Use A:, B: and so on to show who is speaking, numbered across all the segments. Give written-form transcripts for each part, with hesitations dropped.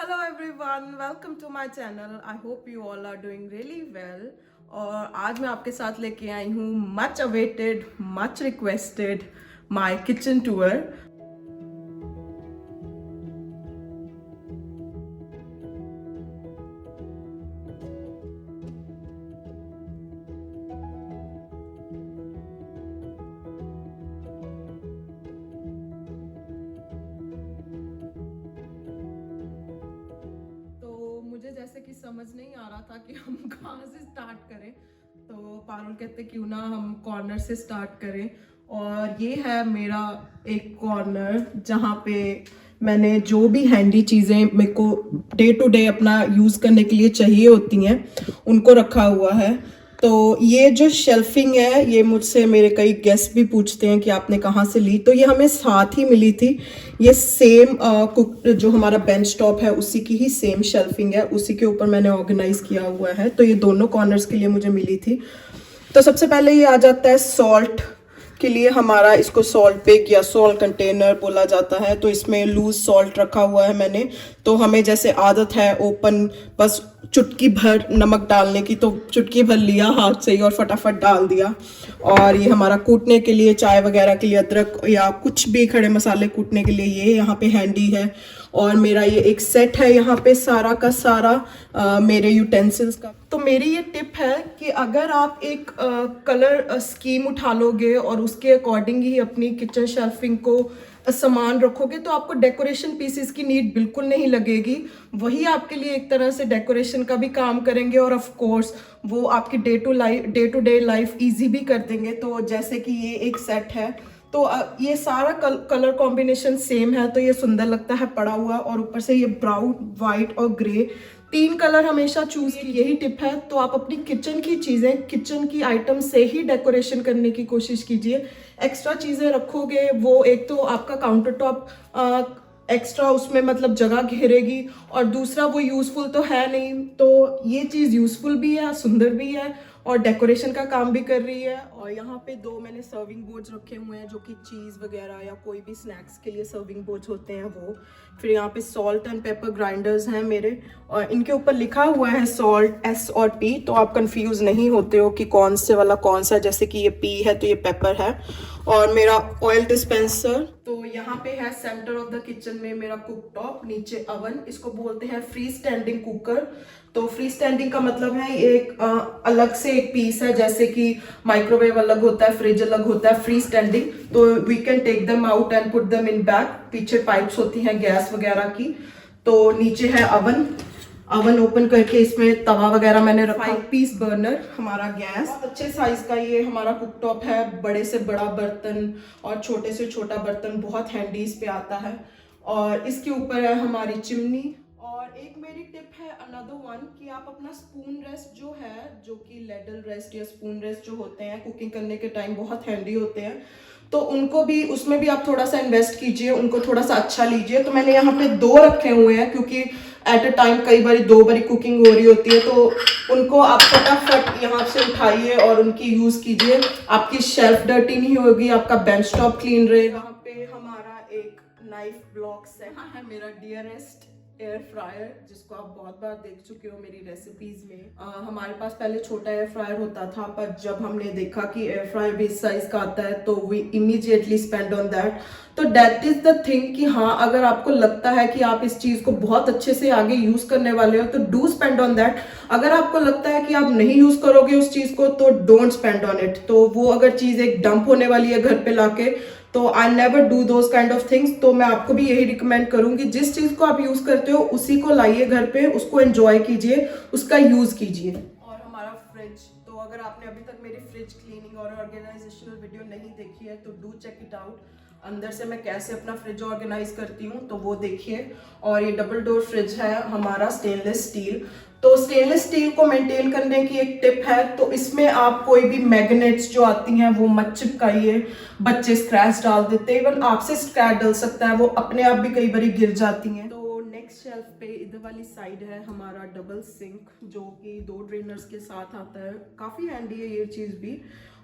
A: Hello everyone, welcome to my channel. I hope you all are doing really well. और आज मैं आपके साथ लेके आई हूँ much awaited, much requested my kitchen tour. तो मुझे जैसे कि समझ नहीं आ रहा था कि हम कहाँ से स्टार्ट करें, तो पारुल कहते क्यों ना हम कॉर्नर से स्टार्ट करें। और ये है मेरा एक कॉर्नर जहाँ पे मैंने जो भी हैंडी चीज़ें मेरे को डे टू डे अपना यूज़ करने के लिए चाहिए होती हैं उनको रखा हुआ है। तो ये जो शेल्फिंग है ये मुझसे मेरे कई गेस्ट भी पूछते हैं कि आपने कहाँ से ली, तो ये हमें साथ ही मिली थी। ये सेम कुक जो हमारा बेंच टॉप है उसी की ही सेम शेल्फिंग है, उसी के ऊपर मैंने ऑर्गेनाइज किया हुआ है। तो ये दोनों कॉर्नर्स के लिए मुझे मिली थी। तो सबसे पहले ये आ जाता है सॉल्ट के लिए, हमारा इसको सॉल्ट पिक या सॉल्ट कंटेनर बोला जाता है। तो इसमें लूज सॉल्ट रखा हुआ है मैंने। तो हमें जैसे आदत है ओपन बस चुटकी भर नमक डालने की, तो चुटकी भर लिया हाथ से ही और फटाफट डाल दिया। और ये हमारा कूटने के लिए, चाय वगैरह के लिए अदरक या कुछ भी खड़े मसाले कूटने के लिए ये यहाँ पे हैंडी है। और मेरा ये एक सेट है यहाँ पे सारा का सारा मेरे यूटेंसिल्स का। तो मेरी ये टिप है कि अगर आप एक कलर स्कीम उठा लोगे और उसके अकॉर्डिंग ही अपनी किचन शेल्फिंग को सामान रखोगे तो आपको डेकोरेशन पीसेस की नीड बिल्कुल नहीं लगेगी। वही आपके लिए एक तरह से डेकोरेशन का भी काम करेंगे और ऑफ कोर्स वो आपकी day to day life easy भी कर देंगे। तो जैसे कि ये एक सेट है, तो ये सारा कलर कॉम्बिनेशन सेम है तो ये सुंदर लगता है पड़ा हुआ। और ऊपर से ये ब्राउन, वाइट और ग्रे तीन कलर हमेशा चूज की, यही टिप है। तो आप अपनी किचन की चीजें, किचन की आइटम से ही डेकोरेशन करने की कोशिश कीजिए। एक्स्ट्रा चीजें रखोगे वो एक तो आपका काउंटर टॉप एक्स्ट्रा उसमें मतलब जगह घेरेगी, और दूसरा वो यूजफुल तो है नहीं। तो ये चीज यूजफुल भी है, सुंदर भी है और डेकोरेशन का काम भी कर रही है। और यहाँ पे दो मैंने सर्विंग बोर्ड्स रखे हुए हैं जो कि चीज़ वगैरह या कोई भी स्नैक्स के लिए सर्विंग बोर्ड्स होते हैं वो। फिर यहाँ पे सॉल्ट एंड पेपर ग्राइंडर्स हैं मेरे, और इनके ऊपर लिखा हुआ है सॉल्ट S और P, तो आप कंफ्यूज नहीं होते हो कि कौन से वाला कौन सा। जैसे कि ये P है तो ये पेपर है। और मेरा ऑयल डिस्पेंसर, तो यहाँ पे है सेंटर ऑफ द किचन में मेरा कुक टॉप, नीचे अवन, इसको बोलते हैं फ्री स्टैंडिंग कुकर। तो फ्री स्टैंडिंग का मतलब है एक अलग से एक पीस है, जैसे कि माइक्रोवेव अलग होता है, फ्रिज अलग होता है, फ्री स्टैंडिंग। तो we can take them out and put them in back. पीछे पाइप्स होती हैं गैस वगैरह की। तो नीचे है अवन, अवन ओपन करके इसमें तवा वगैरह मैंने रखा। 5 पीस बर्नर हमारा गैस, अच्छे साइज का ये हमारा कुकटॉप है। बड़े से बड़ा बर्तन और छोटे से छोटा बर्तन बहुत हैंडी इस पे आता है। और इसके ऊपर है हमारी चिमनी। और एक मेरी टिप है अनदर वन कि आप अपना स्पून रेस्ट जो है, जो कि लेडल रेस्ट या स्पून रेस्ट जो होते हैं कुकिंग करने के टाइम बहुत हैंडी होते हैं, तो उनको भी, उसमें भी आप थोड़ा सा इन्वेस्ट कीजिए, उनको थोड़ा सा अच्छा लीजिए। तो मैंने यहाँ पे दो रखे हुए हैं क्योंकि एट अ टाइम कई बार दो बारी कुकिंग हो रही होती है, तो उनको आप फटाफट यहाँ से उठाइए और उनकी यूज कीजिए। आपकी शेल्फ डर्टी नहीं होगी, आपका बेंच टॉप क्लीन रहेगा। यहाँ पे हमारा एक नाइफ ब्लॉक सेट है, मेरा डियरेस्ट एयर फ्रायर, जिसको आप बहुत बार देख चुके हो मेरी रेसिपीज में। हमारे पास पहले छोटा एयर फ्रायर होता था, पर जब हमने देखा कि एयर फ्रायर भी इस साइज का आता है तो we immediately spend on that. तो दैट इज द थिंग कि हाँ, अगर आपको लगता है कि आप इस चीज को बहुत अच्छे से आगे यूज करने वाले हो तो डू स्पेंड ऑन दैट। अगर आपको लगता है कि आप नहीं यूज करोगे उस चीज को तो डोंट स्पेंड ऑन इट। तो वो अगर चीज एक डंप होने वाली है घर पे लाके, तो I never do those kind of things. तो मैं आपको भी यही रिकमेंड करूंगी, जिस चीज को आप यूज करते हो उसी को लाइए घर पे, उसको एंजॉय कीजिए, उसका यूज कीजिए। और हमारा फ्रिज, तो अगर आपने अभी तक मेरी फ्रिज क्लीनिंग और ऑर्गेनाइजेशनल वीडियो नहीं देखी है तो डू चेक इट आउट। अंदर से मैं कैसे अपना फ्रिज ऑर्गेनाइज करती हूँ तो वो देखिए। और ये डबल डोर फ्रिज है हमारा, स्टेनलेस स्टील। तो स्टेनलेस स्टील को मेंटेन करने की एक टिप है, तो इसमें आप कोई भी मैग्नेट्स जो आती हैं वो मत चिपकाइए, बच्चे स्क्रैच डाल देते हैं, इवन आपसे स्क्रैच डल सकता है, वो अपने आप भी कई बार गिर जाती हैं। तो नेक्स्ट शेल्फ पे इधर वाली साइड है हमारा डबल सिंक, जो कि 2 ड्रेनर्स के साथ आता है, काफ़ी हैंडी है ये चीज़ भी।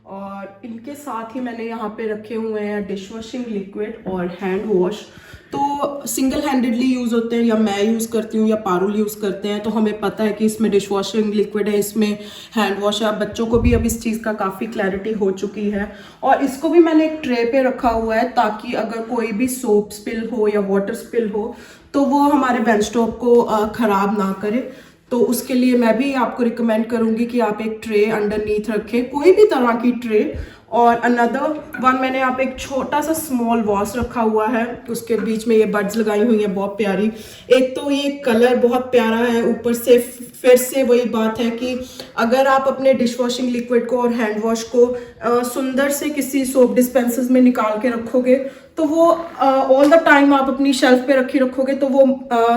A: और इनके साथ ही मैंने यहाँ पे रखे हुए हैं डिश वॉशिंग लिक्विड और हैंड वॉश। तो सिंगल हैंडेडली यूज़ होते हैं, या मैं यूज़ करती हूँ या पारुल यूज़ करते हैं, तो हमें पता है कि इसमें डिश वॉशिंग लिक्विड है, इसमें हैंड वॉश है। बच्चों को भी अब इस चीज़ का काफ़ी क्लैरिटी हो चुकी है। और इसको भी मैंने एक ट्रे पे रखा हुआ है ताकि अगर कोई भी सोप स्पिल हो या वाटर स्पिल हो तो वो हमारे बेंच टॉप को ख़राब ना करे। तो उसके लिए मैं भी आपको रिकमेंड करूँगी कि आप एक ट्रे अंडरनीथ रखें, कोई भी तरह की ट्रे। और अनदर वन मैंने यहाँ पे एक छोटा सा स्मॉल वॉश रखा हुआ है, उसके बीच में ये बर्ड्स लगाई हुई हैं बहुत प्यारी। एक तो ये कलर बहुत प्यारा है, ऊपर से फिर से वही बात है कि अगर आप अपने डिश वॉशिंग लिक्विड को और हैंड वॉश को सुंदर से किसी सोप डिस्पेंसर्स में निकाल के रखोगे तो वो ऑल द टाइम आप अपनी शेल्फ पे रखोगे तो वो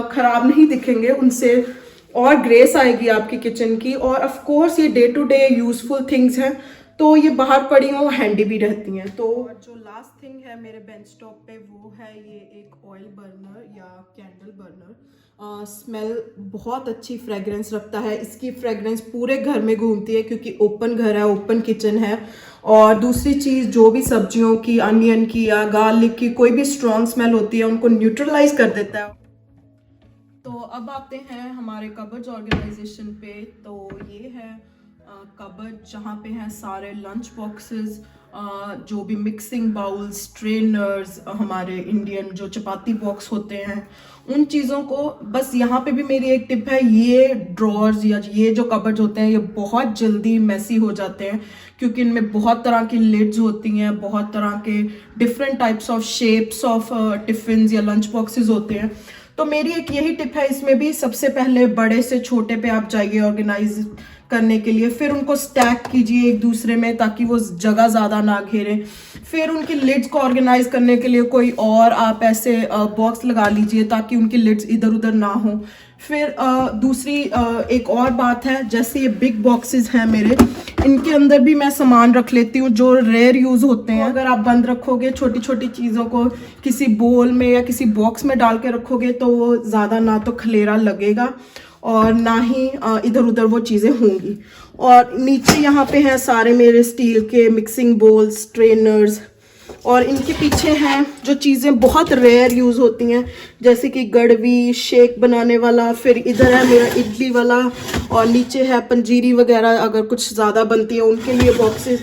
A: खराब नहीं दिखेंगे, उनसे और ग्रेस आएगी आपकी किचन की। और ऑफ कोर्स ये day to day useful things हैं, तो ये बाहर पड़ी हुई हैंडी भी रहती हैं। तो जो लास्ट थिंग है मेरे बेंच टॉप पे वो है ये एक ऑयल बर्नर या कैंडल बर्नर। स्मेल बहुत अच्छी फ्रेगरेंस रखता है, इसकी फ्रेगरेंस पूरे घर में घूमती है क्योंकि ओपन घर है, ओपन किचन है। और दूसरी चीज़, जो भी सब्जियों की, अनियन की या गार्लिक की कोई भी स्ट्रॉन्ग स्मेल होती है उनको न्यूट्रलाइज कर देता है। तो अब आते हैं हमारे कबर्ड्स ऑर्गेनाइजेशन पे। तो ये है कबर्ड जहाँ पे हैं सारे लंच बॉक्सेस, जो भी मिक्सिंग बाउल्स, ट्रेनर्स, हमारे इंडियन जो चपाती बॉक्स होते हैं उन चीज़ों को। बस यहाँ पे भी मेरी एक टिप है, ये ड्रॉर्स या ये जो कबर्ड होते हैं ये बहुत जल्दी मैसी हो जाते हैं क्योंकि इनमें बहुत तरह की लिड्स होती हैं, बहुत तरह के different types of shapes of tiffin या लंच बॉक्सेस होते हैं। तो मेरी एक यही टिप है इसमें भी, सबसे पहले बड़े से छोटे पे आप जाइए ऑर्गेनाइज करने के लिए, फिर उनको स्टैक कीजिए एक दूसरे में ताकि वो जगह ज़्यादा ना घेरें। फिर उनकी लिड्स को ऑर्गेनाइज करने के लिए कोई और आप ऐसे बॉक्स लगा लीजिए ताकि उनकी लिड्स इधर उधर ना हो। फिर दूसरी एक और बात है, जैसे ये बिग बॉक्सेस हैं मेरे, इनके अंदर भी मैं सामान रख लेती हूँ जो रेयर यूज़ होते हैं। अगर आप बंद रखोगे छोटी छोटी चीज़ों को किसी बोल में या किसी बॉक्स में डाल के रखोगे तो वो ज़्यादा ना तो खलेरा लगेगा और ना ही इधर उधर वो चीज़ें होंगी। और नीचे यहाँ पे हैं सारे मेरे स्टील के मिक्सिंग बोल्स, ट्रेनर्स, और इनके पीछे हैं जो चीज़ें बहुत रेयर यूज़ होती हैं जैसे कि गड़वी, शेक बनाने वाला, फिर इधर है मेरा इडली वाला, और नीचे है पंजीरी वगैरह अगर कुछ ज़्यादा बनती है उनके लिए बॉक्सेस।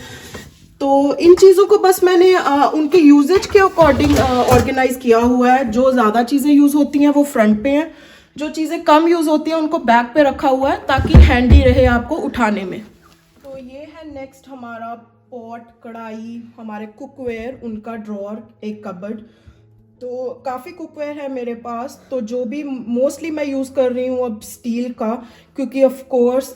A: तो इन चीज़ों को बस मैंने उनके यूजेज के अकॉर्डिंग ऑर्गेनाइज किया हुआ है। जो ज़्यादा चीज़ें यूज़ होती हैं वो फ्रंट पे हैं, जो चीज़ें कम यूज़ होती हैं उनको बैक पे रखा हुआ है ताकि हैंडी रहे आपको उठाने में। तो ये है नेक्स्ट हमारा पॉट, कढ़ाई, हमारे कुकवेयर, उनका ड्रॉर, एक कबर्ड। तो काफ़ी कुकवेयर है मेरे पास, तो जो भी मोस्टली मैं यूज़ कर रही हूँ अब स्टील का, क्योंकि ऑफ कोर्स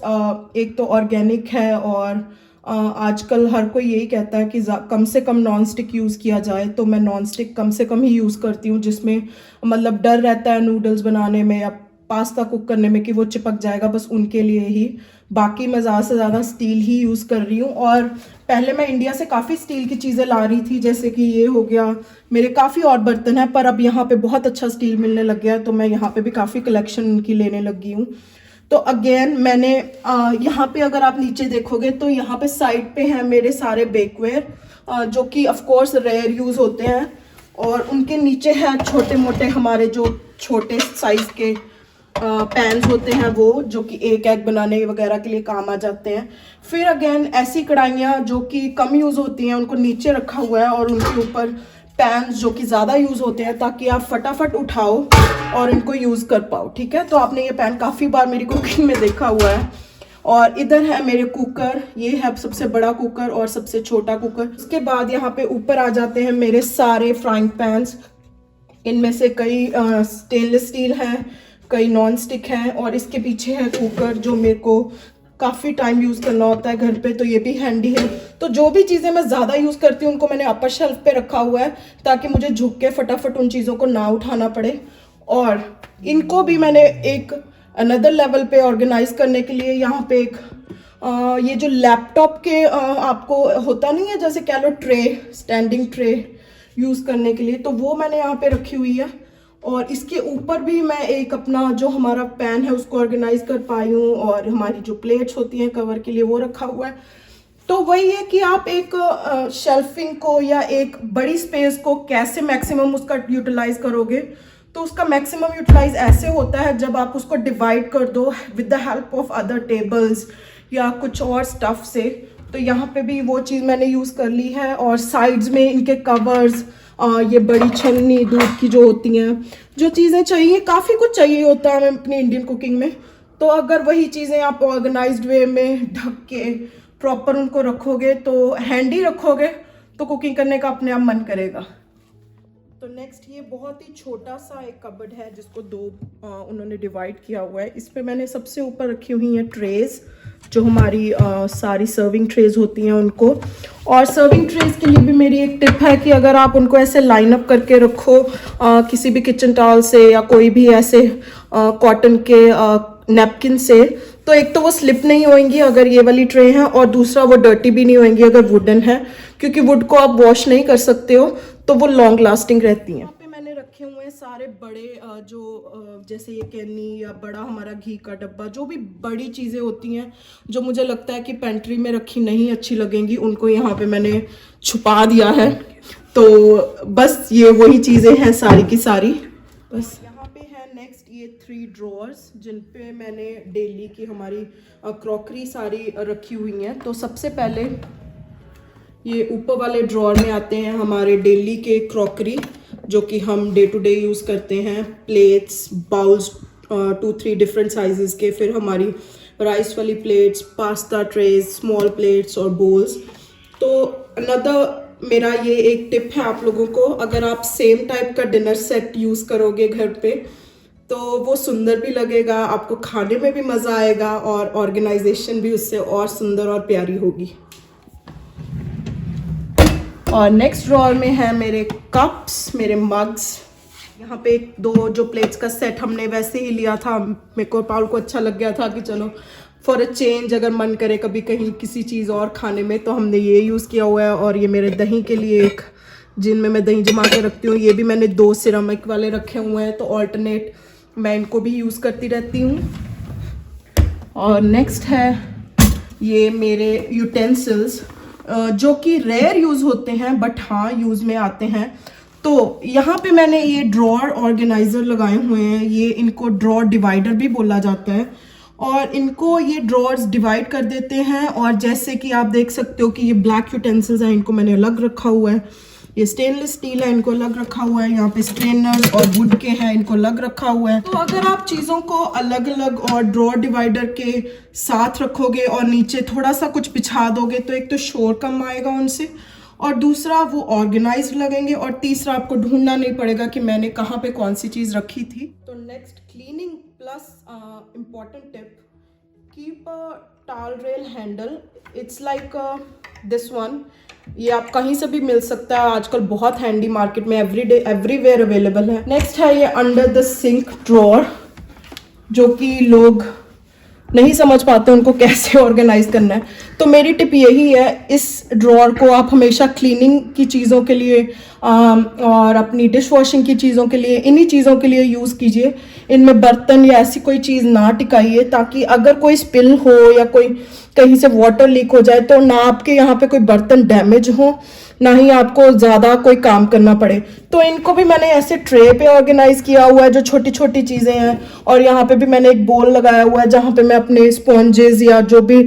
A: एक तो ऑर्गेनिक है और आजकल हर कोई यही कहता है कि कम से कम नॉन स्टिक यूज़ किया जाए, तो मैं नॉन स्टिक कम से कम ही यूज़ करती हूँ, जिसमें मतलब डर रहता है नूडल्स बनाने में या पास्ता कुक करने में कि वो चिपक जाएगा, बस उनके लिए ही। बाकी मैं ज़्यादा से ज़्यादा स्टील ही यूज़ कर रही हूँ। और पहले मैं इंडिया से काफ़ी स्टील की चीज़ें ला रही थी, जैसे कि ये हो गया, मेरे काफ़ी और बर्तन हैं, पर अब यहाँ पे बहुत अच्छा स्टील मिलने लग गया है तो मैं यहाँ पे भी काफ़ी कलेक्शन उनकी लेने लगी हूँ। तो अगेन मैंने यहाँ पे अगर आप नीचे देखोगे तो यहाँ पे साइड पे हैं मेरे सारे बेकवेयर, जो कि ऑफ कोर्स रेयर यूज़ होते हैं, और उनके नीचे है छोटे मोटे हमारे जो छोटे साइज़ के पैन्स होते हैं वो, जो कि एक एग बनाने वगैरह के लिए काम आ जाते हैं। फिर अगेन ऐसी कढ़ाइयाँ जो कि कम यूज़ होती हैं उनको नीचे रखा हुआ है, और उनके ऊपर पैन्स जो कि ज़्यादा यूज़ होते हैं ताकि आप फटाफट उठाओ और इनको यूज़ कर पाओ। ठीक है, तो आपने ये पैन काफ़ी बार मेरी कुकिंग में देखा हुआ है। और इधर है मेरे कुकर, ये है सबसे बड़ा कुकर और सबसे छोटा कुकर। उसके बाद यहाँ पे ऊपर आ जाते हैं मेरे सारे फ्राइंग पैन्स, इनमें से कई स्टेनलेस स्टील हैं, कई नॉन स्टिक हैं, और इसके पीछे है कुकर जो मेरे को काफ़ी टाइम यूज़ करना होता है घर पे, तो ये भी हैंडी है। तो जो भी चीज़ें मैं ज़्यादा यूज़ करती हूँ उनको मैंने अपर शेल्फ पे रखा हुआ है ताकि मुझे झुक के फटाफट उन चीज़ों को ना उठाना पड़े। और इनको भी मैंने एक अनदर लेवल पे ऑर्गेनाइज करने के लिए यहाँ पे एक ये जो लैपटॉप के आपको होता नहीं है जैसे कह लो ट्रे, स्टैंडिंग ट्रे यूज़ करने के लिए, तो वो मैंने यहाँ पे रखी हुई है। और इसके ऊपर भी मैं एक अपना जो हमारा पैन है उसको ऑर्गेनाइज कर पाई हूँ, और हमारी जो प्लेट्स होती हैं कवर के लिए वो रखा हुआ है। तो वही है कि आप एक शेल्फिंग को या एक बड़ी स्पेस को कैसे मैक्सिमम उसका यूटिलाइज करोगे। तो उसका मैक्सिमम यूटिलाइज ऐसे होता है जब आप उसको डिवाइड कर दो with the help of other tables या कुछ और स्टफ से। तो यहाँ पे भी वो चीज़ मैंने यूज़ कर ली है। और साइड्स में इनके कवर्स, ये बड़ी छन्नी दूध की जो होती हैं, जो चीज़ें चाहिए, काफ़ी कुछ चाहिए होता है हमें अपनी इंडियन कुकिंग में। तो अगर वही चीज़ें आप ऑर्गेनाइज्ड वे में ढक के प्रॉपर उनको रखोगे, तो हैंडी रखोगे, तो कुकिंग करने का अपने आप मन करेगा। तो नेक्स्ट ये बहुत ही छोटा सा एक कबर्ड है जिसको दो उन्होंने डिवाइड किया हुआ है। इस पे मैंने सबसे ऊपर रखी हुई हैं ट्रेज, जो हमारी सारी सर्विंग ट्रेज होती हैं उनको। और सर्विंग ट्रेज के लिए भी मेरी एक टिप है कि अगर आप उनको ऐसे लाइन अप करके रखो किसी भी किचन टॉवल से या कोई भी ऐसे कॉटन के नैपकिन से, तो एक तो वो स्लिप नहीं होंगी अगर ये वाली ट्रे है, और दूसरा वो डर्टी भी नहीं होंगी अगर वुडन है, क्योंकि वुड को आप वॉश नहीं कर सकते हो, तो वो लॉन्ग लास्टिंग रहती हैं। यहाँ पे मैंने रखे हुए हैं सारे बड़े जैसे ये कैनी या बड़ा हमारा घी का डब्बा, जो भी बड़ी चीज़ें होती हैं जो मुझे लगता है कि पेंट्री में रखी नहीं अच्छी लगेंगी, उनको यहाँ पे मैंने छुपा दिया है। तो बस ये वही चीज़ें हैं सारी की सारी। बस यहाँ पे है नेक्स्ट ये 3 ड्रॉअर्स जिन पे मैंने डेली की हमारी क्रॉकरी सारी रखी हुई हैं। तो सबसे पहले ये ऊपर वाले ड्रॉअर में आते हैं हमारे डेली के क्रॉकरी, जो कि हम डे टू डे यूज़ करते हैं। प्लेट्स, बाउल्स 2-3 डिफरेंट साइजेस के, फिर हमारी राइस वाली plates, pasta trays, small plates और बोल्स। तो अनदर मेरा ये एक टिप है आप लोगों को, अगर आप सेम टाइप का डिनर सेट यूज़ करोगे घर पे, तो वो सुंदर भी लगेगा, आपको खाने में भी मज़ा आएगा और ऑर्गेनाइजेशन भी उससे और सुंदर और प्यारी होगी। और नेक्स्ट ड्रॉअर में है मेरे कप्स, मेरे मग्स। यहाँ पे 2 जो प्लेट्स का सेट हमने वैसे ही लिया था, मेरे को पाउल को अच्छा लग गया था कि चलो फॉर अ चेंज अगर मन करे कभी कहीं किसी चीज़ और खाने में, तो हमने ये यूज़ किया हुआ है। और ये मेरे दही के लिए एक, जिनमें मैं दही जमा के रखती हूँ, ये भी मैंने 2 सिरेमिक वाले रखे हुए हैं, तो ऑल्टरनेट मैं इनको भी यूज़ करती रहती हूँ। और नेक्स्ट है ये मेरे यूटेंसिल्स, जो कि रेयर यूज़ होते हैं बट हाँ यूज़ में आते हैं। तो यहाँ पे मैंने ये ड्रॉअर ऑर्गेनाइज़र लगाए हुए हैं, ये इनको ड्रॉअर डिवाइडर भी बोला जाता है। और इनको ये ड्रॉअर्स डिवाइड कर देते हैं। और जैसे कि आप देख सकते हो कि ये ब्लैक यूटेंसिल्स हैं, इनको मैंने अलग रखा हुआ है। ये स्टेनलेस स्टील है, इनको अलग रखा हुआ है। यहाँ पे स्ट्रेनर और वुड के हैं, इनको अलग रखा हुआ है। तो अगर आप चीज़ों को अलग अलग और ड्रॉअर डिवाइडर के साथ रखोगे और नीचे थोड़ा सा कुछ बिछा दोगे, तो एक तो शोर कम आएगा उनसे, और दूसरा वो ऑर्गेनाइज्ड लगेंगे, और तीसरा आपको ढूंढना नहीं पड़ेगा कि मैंने कहाँ पे कौन सी चीज़ रखी थी। तो next cleaning plus important tip, keep a towel rail handle, it's like this one. ये आप कहीं से भी मिल सकता है, आजकल बहुत हैंडी, मार्केट में एवरीडे एवरीवेयर अवेलेबल है। नेक्स्ट है ये अंडर द सिंक ड्रॉअर, जो कि लोग नहीं समझ पाते उनको कैसे ऑर्गेनाइज करना है। तो मेरी टिप यही है, इस ड्रॉअर को आप हमेशा क्लीनिंग की चीज़ों के लिए और अपनी डिश वॉशिंग की चीज़ों के लिए, इन्हीं चीज़ों के लिए यूज़ कीजिए। इनमें बर्तन या ऐसी कोई चीज़ ना टिकाइए, ताकि अगर कोई स्पिल हो या कोई कहीं से वाटर लीक हो जाए, तो ना आपके यहाँ पे कोई बर्तन डैमेज हो, ना ही आपको ज़्यादा कोई काम करना पड़े। तो इनको भी मैंने ऐसे ट्रे पे ऑर्गेनाइज किया हुआ है, जो छोटी छोटी चीज़ें हैं। और यहाँ पे भी मैंने एक बोल लगाया हुआ है, जहाँ पे मैं अपने स्पॉन्जेस या जो भी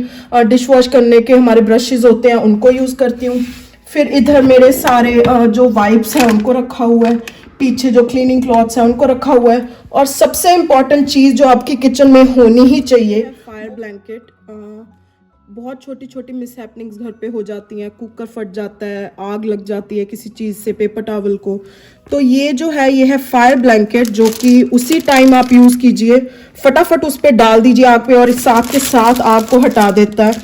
A: डिश वॉश करने के हमारे ब्रशेज होते हैं उनको यूज़ करती हूँ। फिर इधर मेरे सारे जो वाइप्स हैं उनको रखा हुआ है, पीछे जो क्लीनिंग क्लॉथ्स हैं उनको रखा हुआ है। और सबसे इम्पॉर्टेंट चीज़ जो आपकी किचन में होनी ही चाहिए, फायर ब्लैंकेट। बहुत छोटी छोटी मिसहैपनिंग्स घर पे हो जाती हैं, कुकर फट जाता है, आग लग जाती है किसी चीज़ से, पेपर टॉवल को। तो ये जो है ये है फायर ब्लैंकेट, जो कि उसी टाइम आप यूज़ कीजिए, फटाफट उस पर डाल दीजिए आग पे, और इस साथ के साथ आग को हटा देता है।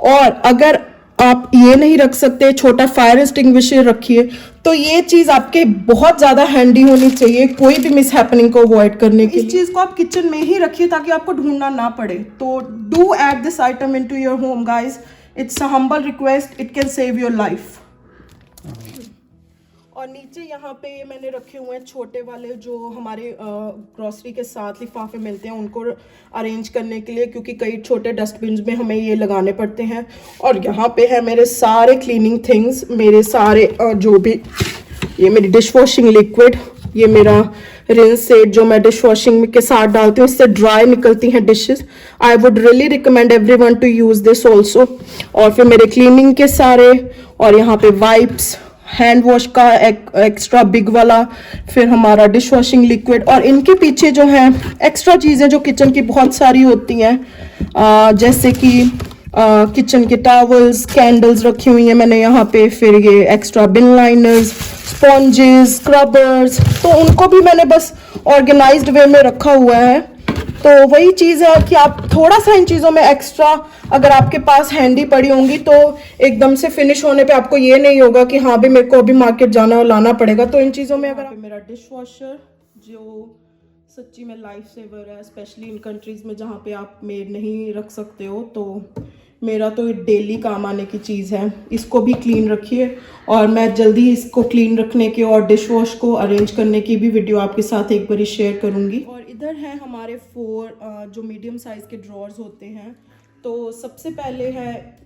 A: और अगर आप ये नहीं रख सकते, छोटा फायर एक्सटिंग्विशर रखिए। तो ये चीज़ आपके बहुत ज़्यादा हैंडी होनी चाहिए कोई भी मिस हैपनिंग को अवॉइड करने के लिए। इस चीज़ को आप किचन में ही रखिए ताकि आपको ढूंढना ना पड़े। तो do add this item into your home guys, it's a humble request, it can save your life. और नीचे यहाँ पे मैंने रखे हुए हैं छोटे वाले जो हमारे ग्रॉसरी के साथ लिफाफे मिलते हैं उनको अरेंज करने के लिए, क्योंकि कई छोटे डस्टबिन में हमें ये लगाने पड़ते हैं। और यहाँ पे है मेरे सारे क्लीनिंग थिंग्स, मेरे सारे जो भी, ये मेरी डिश वॉशिंग लिक्विड, ये मेरा रिंस सेट जो मैं डिश वॉशिंग के साथ डालती हूँ, इससे ड्राई निकलती हैं dishes. I would really recommend everyone to use this also. और फिर मेरे क्लीनिंग के सारे, और यहाँ पे वाइप्स, हैंड वॉश का एक्स्ट्रा बिग वाला, फिर हमारा डिश वॉशिंग लिक्विड, और इनके पीछे जो है एक्स्ट्रा चीज़ें जो किचन की बहुत सारी होती हैं, जैसे कि किचन के टॉवल्स, कैंडल्स रखी हुई हैं मैंने यहाँ पे, फिर ये एक्स्ट्रा बिन लाइनर्स, स्पॉन्जेस, स्क्रबर्स, तो उनको भी मैंने बस ऑर्गेनाइज्ड वे में रखा हुआ है। तो वही चीज़ है कि आप थोड़ा सा इन चीज़ों में एक्स्ट्रा अगर आपके पास हैंडी पड़ी होंगी तो एकदम से फिनिश होने पे आपको ये नहीं होगा कि हाँ भी मेरे को अभी मार्केट जाना और लाना पड़ेगा। तो इन चीज़ों में अगर मेरा डिश वॉशर जो सच्ची में लाइफ सेवर है, स्पेशली इन कंट्रीज़ में जहाँ पे आप मेड नहीं रख सकते हो, तो मेरा तो डेली काम आने की चीज़ है। इसको भी क्लीन रखिए, और मैं जल्दी ही इसको क्लीन रखने के और डिश वॉश को अरेंज करने की भी वीडियो आपके साथ एक बारी शेयर करूँगी। और इधर है हमारे 4 जो मीडियम साइज़ के ड्रॉर्स होते हैं। तो सबसे पहले है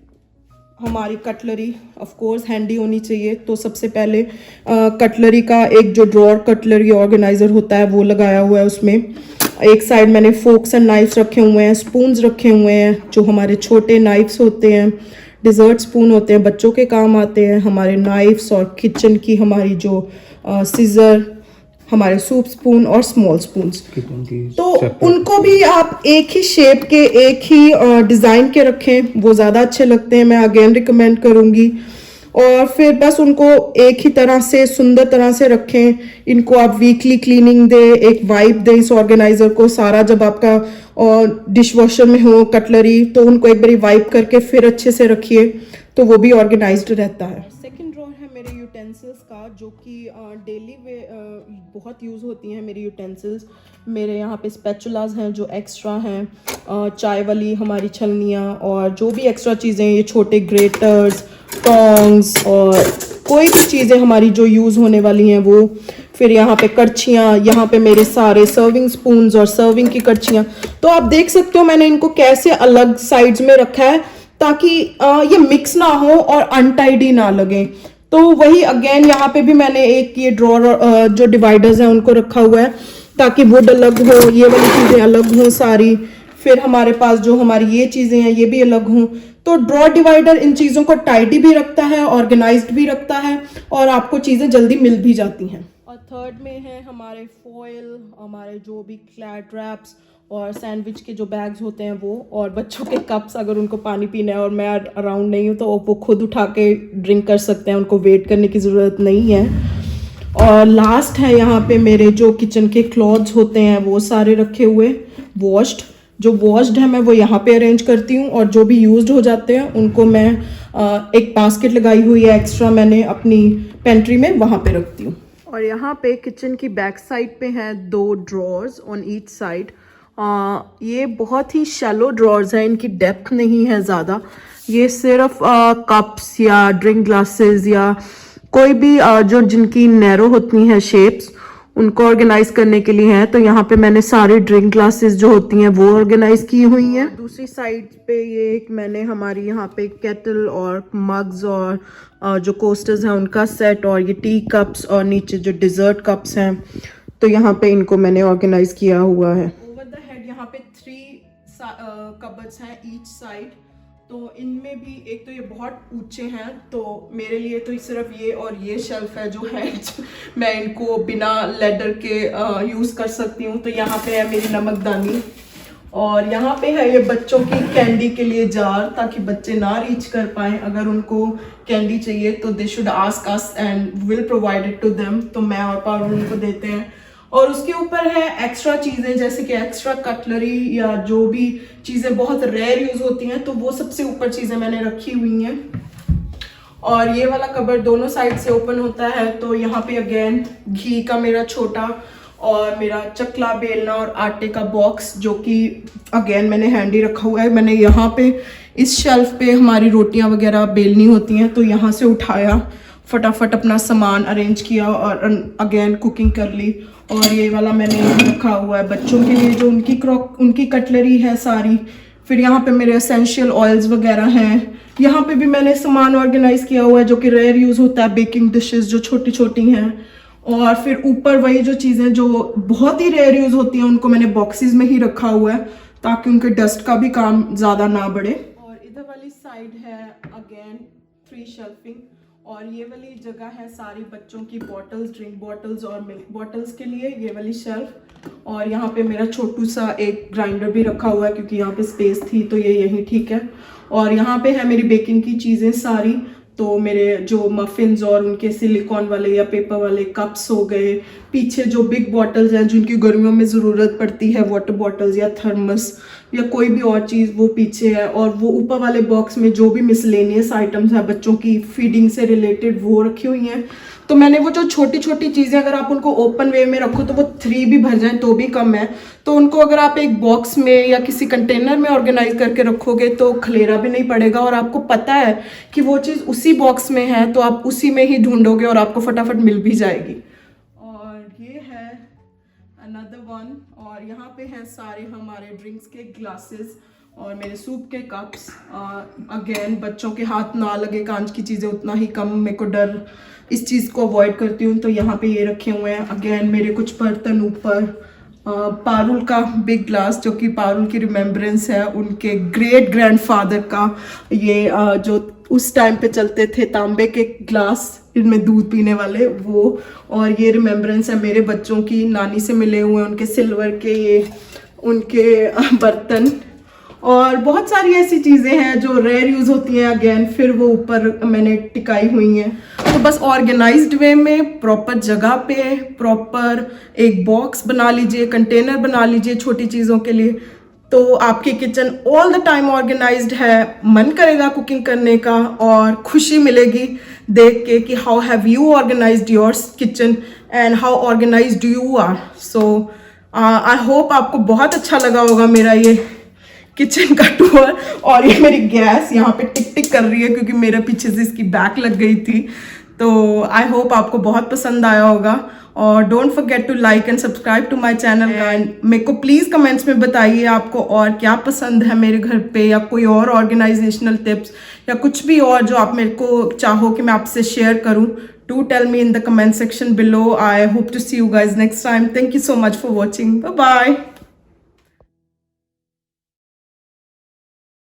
A: हमारी कटलरी, ऑफ कोर्स हैंडी होनी चाहिए, तो सबसे पहले कटलरी का एक जो ड्रॉर कटलरी ऑर्गेनाइज़र होता है वो लगाया हुआ है। उसमें एक साइड मैंने फोक्स एंड नाइफ्स रखे हुए हैं, स्पून्स रखे हुए हैं जो हमारे छोटे नाइफ्स होते हैं, डिज़र्ट स्पून होते हैं, बच्चों के काम आते हैं, हमारे नाइफ्स, और किचन की हमारी जो सीजर, हमारे सूप स्पून और स्मॉल स्पून्स, तो उनको भी आप एक ही शेप के, एक ही डिज़ाइन के रखें, वो ज़्यादा अच्छे लगते हैं, मैं अगेन रिकमेंड करूँगी। और फिर बस उनको एक ही तरह से सुंदर तरह से रखें। इनको आप वीकली क्लीनिंग दें, एक वाइप दें इस ऑर्गेनाइज़र को सारा, जब आपका डिश वॉशर में हो कटलरी तो उनको एक बारी वाइप करके फिर अच्छे से रखिए, तो वो भी ऑर्गेनाइज्ड रहता है। सेकंड ड्रॉर है मेरे यूटेंसिल्स का, जो कि डेली वे बहुत यूज़ होती हैं मेरी यूटेंसिल्स। मेरे यहाँ पे स्पैचुलास हैं जो एक्स्ट्रा हैं, चाय वाली हमारी छलनियाँ, और जो भी एक्स्ट्रा चीज़ें, ये छोटे ग्रेटर्स, टोंग्स, और कोई भी चीज़ें हमारी जो यूज़ होने वाली हैं वो। फिर यहाँ पे करछियाँ, यहाँ पे मेरे सारे सर्विंग स्पून्स और सर्विंग की करछियाँ। तो आप देख सकते हो मैंने इनको कैसे अलग साइड्स में रखा है ताकि ये मिक्स ना हो और अनटाइडी ना लगे। तो वही अगेन यहाँ पे भी मैंने एक ये ड्रॉर जो डिवाइडर्स हैं उनको रखा हुआ है ताकि वुड अलग हो, ये वाली चीज़ें अलग हों सारी। फिर हमारे पास जो हमारी ये चीज़ें हैं ये भी अलग हों। तो ड्रॉर डिवाइडर इन चीज़ों को टाइडी भी रखता है, ऑर्गेनाइज्ड भी रखता है, और आपको चीज़ें जल्दी मिल भी जाती हैं। और थर्ड में है हमारे फॉयल, हमारे जो भी क्लैट रैप्स और सैंडविच के जो बैग्स होते हैं वो, और बच्चों के कप्स, अगर उनको पानी पीना है और मैं अराउंड नहीं हूँ तो वो खुद उठा के ड्रिंक कर सकते हैं, उनको वेट करने की ज़रूरत नहीं है। और लास्ट है यहाँ पे मेरे जो किचन के क्लॉथ्स होते हैं वो सारे रखे हुए, वॉश्ड। जो वॉश्ड है मैं वो यहाँ पे अरेंज करती हूँ, और जो भी यूज्ड हो जाते हैं उनको मैं एक बास्केट लगाई हुई है एक्स्ट्रा मैंने अपनी पेंट्री में, वहाँ पे रखती हूँ। और यहाँ पे किचन की बैक साइड पे हैं 2 ड्रॉर्स ऑन ईच साइड। ये बहुत ही शैलो ड्रॉर्स हैं, इनकी डेप्थ नहीं है ज़्यादा। ये सिर्फ कप्स या ड्रिंक ग्लासेस या कोई भी जो जिनकी नैरो होती हैं शेप्स, उनको ऑर्गेनाइज करने के लिए हैं। तो यहाँ पे मैंने सारी ड्रिंक ग्लासेस जो होती हैं वो ऑर्गेनाइज की हुई हैं। दूसरी साइड पे ये एक मैंने हमारी यहाँ पे केटल और मग्स और जो कोस्टर्स हैं उनका सेट, और ये टी कप्स, और नीचे जो डिज़र्ट कप्स हैं तो यहाँ पे इनको मैंने ऑर्गेनाइज किया हुआ है। ओवर द हेड यहाँ पे 3 कबर्ड्स हैं ईच साइड। तो इनमें भी एक तो ये बहुत ऊंचे हैं, तो मेरे लिए तो सिर्फ ये और ये शेल्फ है जो है मैं इनको बिना लेडर के यूज़ कर सकती हूँ। तो यहाँ पे है मेरी नमकदानी, और यहाँ पे है ये बच्चों की कैंडी के लिए जार, ताकि बच्चे ना रीच कर पाएँ। अगर उनको कैंडी चाहिए तो they should ask us and will provide it to them. तो मैं और पारुल उनको देते हैं। और उसके ऊपर है एक्स्ट्रा चीज़ें, जैसे कि एक्स्ट्रा कटलरी या जो भी चीज़ें बहुत रेयर यूज़ होती हैं, तो वो सबसे ऊपर चीज़ें मैंने रखी हुई हैं। और ये वाला कबर्ड दोनों साइड से ओपन होता है। तो यहाँ पे अगेन घी का मेरा छोटा और मेरा चकला, बेलना और आटे का बॉक्स, जो कि अगेन मैंने हैंडी रखा हुआ है। मैंने यहाँ पे इस शेल्फ पे हमारी रोटियाँ वगैरह बेलनी होती हैं, तो यहाँ से उठाया फटाफट अपना सामान अरेंज किया और अगेन कुकिंग कर ली। और ये वाला मैंने रखा हुआ है बच्चों के लिए जो उनकी कटलरी है सारी। फिर यहाँ पे मेरे एसेंशियल ऑयल्स वगैरह हैं। यहाँ पे भी मैंने सामान ऑर्गेनाइज किया हुआ है जो कि रेयर यूज़ होता है, बेकिंग डिशेस जो छोटी छोटी हैं। और फिर ऊपर वही जो चीज़ें जो बहुत ही रेयर यूज़ होती हैं उनको मैंने बॉक्सेस में ही रखा हुआ है ताकि उनके डस्ट का भी काम ज़्यादा ना बढ़े। और इधर वाली साइड है अगेन 3 शेल्फिंग, और ये वाली जगह है सारी बच्चों की बॉटल्स, ड्रिंक बॉटल्स और मिल्क बॉटल्स के लिए, ये वाली शेल्फ। और यहाँ पे मेरा छोटू सा एक ग्राइंडर भी रखा हुआ है क्योंकि यहाँ पे स्पेस थी तो ये यहीं ठीक है। और यहाँ पे है मेरी बेकिंग की चीज़ें सारी, तो मेरे जो मफिन्स और उनके सिलिकॉन वाले या पेपर वाले कप्स हो गए। पीछे जो बिग बॉटल्स हैं जिनकी गर्मियों में ज़रूरत पड़ती है, वाटर बॉटल्स या थर्मस या कोई भी और चीज़, वो पीछे है। और वो ऊपर वाले बॉक्स में जो भी मिसलेनियस आइटम्स हैं बच्चों की फीडिंग से रिलेटेड वो रखी हुई हैं। तो मैंने वो जो छोटी छोटी चीज़ें अगर आप उनको ओपन वे में रखो तो वो 3 भी भर जाएं तो भी कम है। तो उनको अगर आप एक बॉक्स में या किसी कंटेनर में ऑर्गेनाइज करके रखोगे तो खलेरा भी नहीं पड़ेगा और आपको पता है कि वो चीज़ उसी बॉक्स में है तो आप उसी में ही ढूंढोगे और आपको फटाफट मिल भी जाएगी। और ये है अनदर वन। और यहाँ पे हैं सारे हमारे ड्रिंक्स के ग्लासेस और मेरे सूप के कप्स। अगेन बच्चों के हाथ ना लगे कांच की चीज़ें उतना ही कम, मेरे को डर इस चीज़ को अवॉइड करती हूँ। तो यहाँ पे ये रखे हुए हैं। अगेन मेरे कुछ बर्तन ऊपर, पारुल का बिग ग्लास जो कि पारुल की रिमेम्बरेंस है उनके ग्रेट ग्रैंडफादर का, ये जो उस टाइम पे चलते थे तांबे के ग्लास इनमें दूध पीने वाले वो। और ये रिमेम्बरेंस है मेरे बच्चों की, नानी से मिले हुए उनके सिल्वर के ये उनके बर्तन। और बहुत सारी ऐसी चीज़ें हैं जो रेयर यूज़ होती हैं अगेन फिर वो ऊपर मैंने टिकाई हुई हैं। तो बस ऑर्गेनाइज्ड वे में प्रॉपर जगह पे प्रॉपर एक बॉक्स बना लीजिए, कंटेनर बना लीजिए छोटी चीज़ों के लिए, तो आपकी kitchen all the time organized है। मन करेगा कुकिंग करने का और खुशी मिलेगी देख के कि how have you organized your kitchen and how organized you are. So I hope आपको बहुत अच्छा लगा होगा मेरा ये किचन का टूर। और ये मेरी गैस यहाँ पे टिक टिक कर रही है क्योंकि मेरे पीछे से इसकी बैक लग गई थी। तो आई होप आपको बहुत पसंद आया होगा और don't forget to like and subscribe to my channel. And मेरे को प्लीज़ कमेंट्स में बताइए आपको और क्या पसंद है मेरे घर पे, या कोई और ऑर्गेनाइजेशनल टिप्स या कुछ भी और जो आप मेरे को चाहो कि मैं आपसे शेयर करूँ। Do tell me in the comment section below. I hope to see you guys next time. Thank you so much for watching. Bye bye.